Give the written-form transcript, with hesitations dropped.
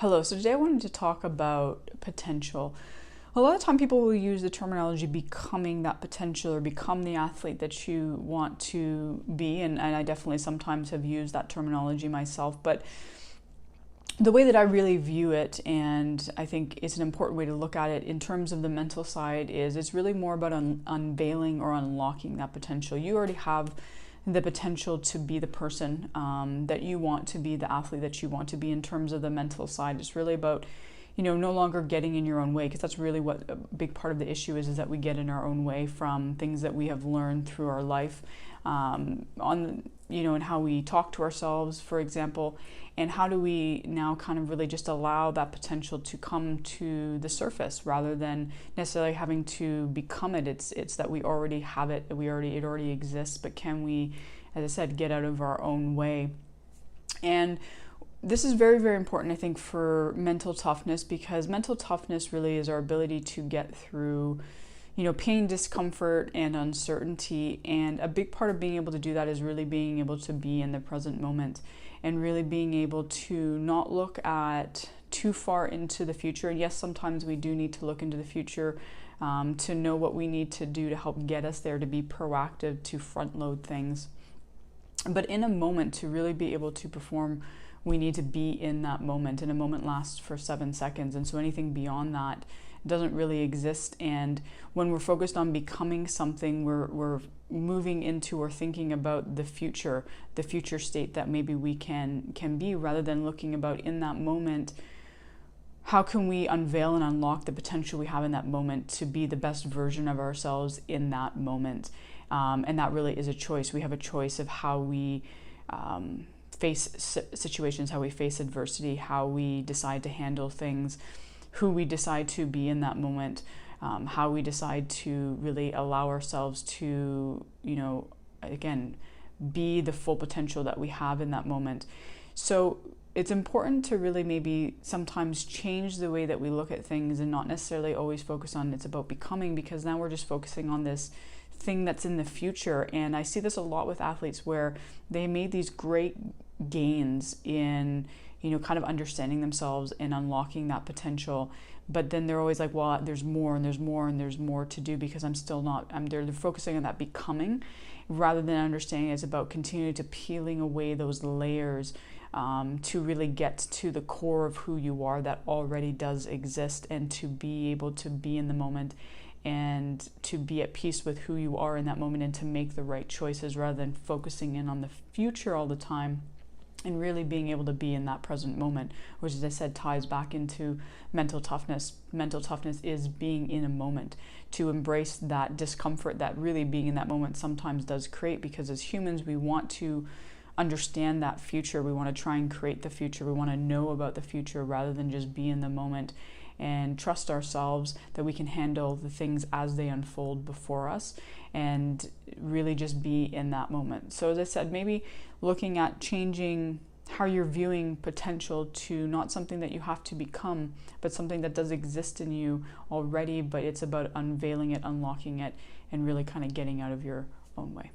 Hello, so today I wanted to talk about potential. A lot of time people will use the terminology becoming that potential or become the athlete that you want to be, and I definitely sometimes have used that terminology myself, but the way that I really view it, and I think it's an important way to look at it in terms of the mental side, is it's really more about unveiling or unlocking that potential. You already have the potential to be the person that you want to be, the athlete that you want to be in terms of the mental side. It's really about, no longer getting in your own way, because that's really what a big part of the issue is that we get in our own way from things that we have learned through our life, and how we talk to ourselves, for example, and how do we now kind of really just allow that potential to come to the surface rather than necessarily having to become it. It's that we already have it, it already exists, but can we, as I said, get out of our own way? And this is very, very important, I think, for mental toughness, because mental toughness really is our ability to get through pain, discomfort, and uncertainty. And a big part of being able to do that is really being able to be in the present moment and really being able to not look at too far into the future. And yes, sometimes we do need to look into the future to know what we need to do to help get us there, to be proactive, to front load things. But in a moment, to really be able to perform, we need to be in that moment. And a moment lasts for 7 seconds. And so anything beyond that doesn't really exist. And when we're focused on becoming something, we're moving into or thinking about the future state that maybe we can be, rather than looking about in that moment, how can we unveil and unlock the potential we have in that moment to be the best version of ourselves in that moment. And that really is a choice. We have a choice of how we face situations, how we face adversity, how we decide to handle things, who we decide to be in that moment, how we decide to really allow ourselves to, again, be the full potential that we have in that moment. So it's important to really maybe sometimes change the way that we look at things and not necessarily always focus on it's about becoming, because now we're just focusing on this thing that's in the future. And I see this a lot with athletes where they made these great gains in kind of understanding themselves and unlocking that potential, but then they're always like, well, there's more and there's more and there's more to do, because they're focusing on that becoming rather than understanding it's about continuing to peeling away those layers to really get to the core of who you are that already does exist, and to be able to be in the moment and to be at peace with who you are in that moment, and to make the right choices rather than focusing in on the future all the time, and really being able to be in that present moment, which, as I said, ties back into mental toughness. Mental toughness is being in a moment, to embrace that discomfort that really being in that moment sometimes does create, because as humans, we want to understand that future. We want to try and create the future. We want to know about the future rather than just be in the moment and trust ourselves that we can handle the things as they unfold before us, and really just be in that moment. So as I said, maybe looking at changing how you're viewing potential to not something that you have to become, but something that does exist in you already, but it's about unveiling it, unlocking it, and really kind of getting out of your own way.